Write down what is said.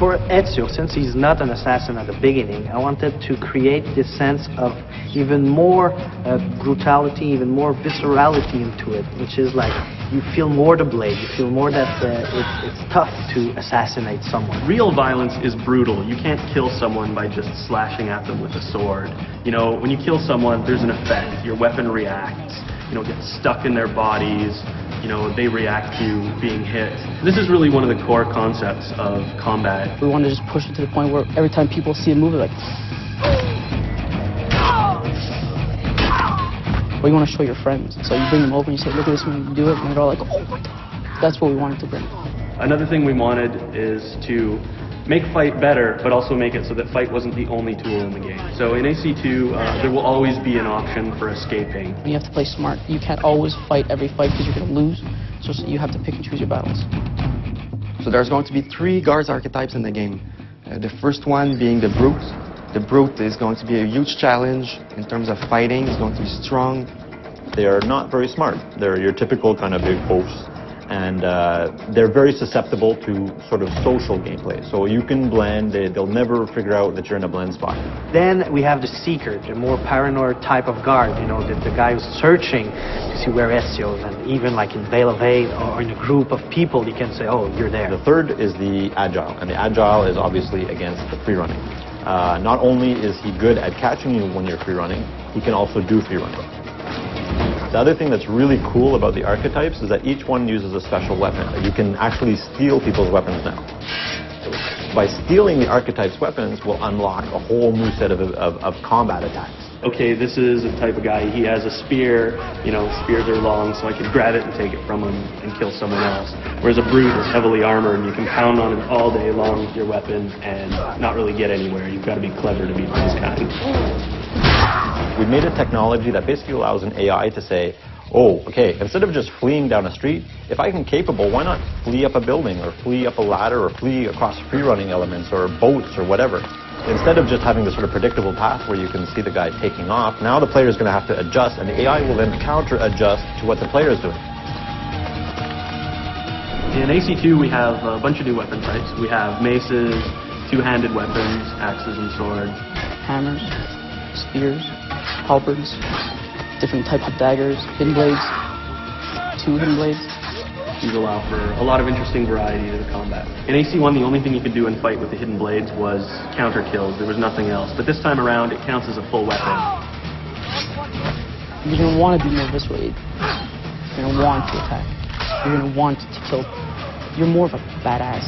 For Ezio, since he's not an assassin at the beginning, I wanted to create this sense of even more brutality, even more viscerality into it, which is like you feel more the blade, you feel more that it's tough to assassinate someone. Real violence is brutal. You can't kill someone by just slashing at them with a sword. You know, when you kill someone, there's an effect. Your weapon reacts, you know, gets stuck in their bodies. You know, they react to being hit. This is really one of the core concepts of combat. We want to just push it to the point where every time people see a movie, like, well, you want to show your friends. So you bring them over and you say, look at this man, you do it, and they're all like, oh my God. That's what we wanted to bring. Another thing we wanted is to make fight better, but also make it so that fight wasn't the only tool in the game. So in AC2, there will always be an option for escaping. You have to play smart. You can't always fight every fight because you're going to lose. So you have to pick and choose your battles. So there's going to be 3 guards archetypes in the game. The first one being the brute. The brute is going to be a huge challenge in terms of fighting. It's going to be strong. They are not very smart. They're your typical kind of big hosts. And they're very susceptible to sort of social gameplay. So you can blend, they'll never figure out that you're in a blend spot. Then we have the seeker, the more paranoid type of guard, you know, the guy who's searching to see where Ezio is, and even like in Veil of Eight or in a group of people, you can say, oh, you're there. The third is the agile, and the agile is obviously against the free running. Not only is he good at catching you when you're free running, he can also do free running. The other thing that's really cool about the archetypes is that each one uses a special weapon. You can actually steal people's weapons now. By stealing the archetypes' weapons will unlock a whole new set of combat attacks. Okay, this is the type of guy, he has a spear, you know, spears are long, so I can grab it and take it from him and kill someone else. Whereas a brute is heavily armored and you can pound on him all day long with your weapon and not really get anywhere. You've got to be clever to beat this kind. We've made a technology that basically allows an AI to say, oh, okay, instead of just fleeing down a street, if I'm capable, why not flee up a building or flee up a ladder or flee across free-running elements or boats or whatever? Instead of just having this sort of predictable path where you can see the guy taking off, now the player is going to have to adjust, and the AI will then counter-adjust to what the player is doing. In AC2, we have a bunch of new weapon types. We have maces, two-handed weapons, axes and swords. Hammers, spears, halberds, different types of daggers, hidden blades, 2 hidden blades. These allow for a lot of interesting variety to the combat. In AC1, the only thing you could do in fight with the hidden blades was counter kills. There was nothing else. But this time around, it counts as a full weapon. You're going to want to be more visceral. You're going to want to attack. You're going to want to kill. You're more of a badass.